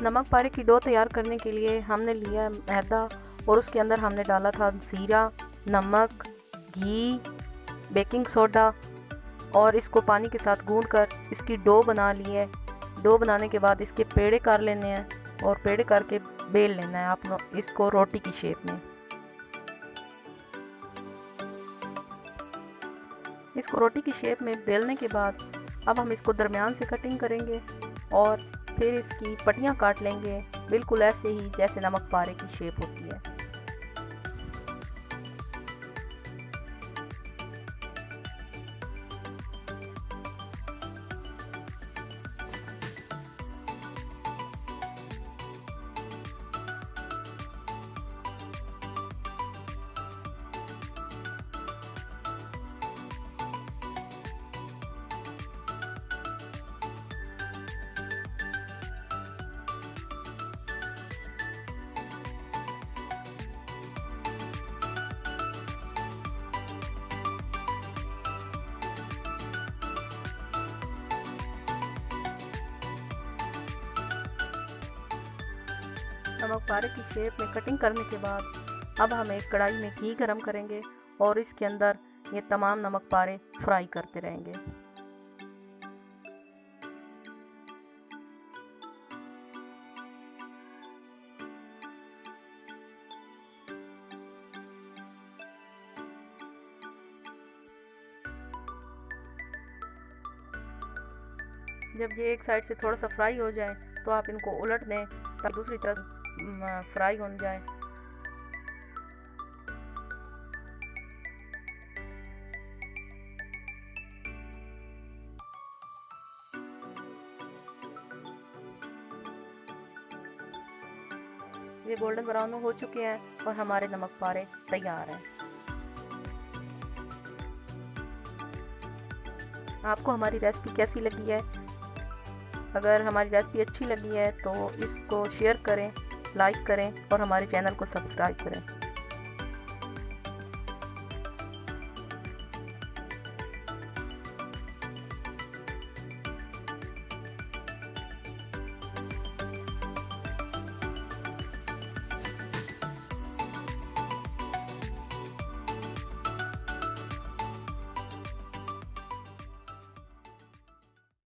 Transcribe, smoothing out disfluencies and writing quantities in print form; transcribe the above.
नमक पारे की डो तैयार करने के लिए हमने लिया है मैदा और उसके अंदर हमने डाला था जीरा, नमक, घी, बेकिंग सोडा और इसको पानी के साथ गूंद कर इसकी डो बना ली है। डो बनाने के बाद इसके पेड़े कर लेने हैं और पेड़े करके बेल लेना है आप इसको रोटी की शेप में। इसको रोटी की शेप में बेलने के बाद अब हम इसको दरमियान से कटिंग करेंगे और फिर इसकी पट्टियाँ काट लेंगे, बिल्कुल ऐसे ही जैसे नमक पारे की शेप होती है। नमक पारे की शेप में कटिंग करने के बाद अब हम एक कढ़ाई में घी गरम करेंगे और इसके अंदर ये तमाम नमक पारे फ्राई करते रहेंगे। जब ये एक साइड से थोड़ा सा फ्राई हो जाए तो आप इनको उलट दें ताकि दूसरी तरफ फ्राई हो जाए। ये गोल्डन ब्राउन हो चुके हैं और हमारे नमक पारे तैयार हैं। आपको हमारी रेसिपी कैसी लगी है? अगर हमारी रेसिपी अच्छी लगी है तो इसको शेयर करें, लाइक करें और हमारे चैनल को सब्सक्राइब करें।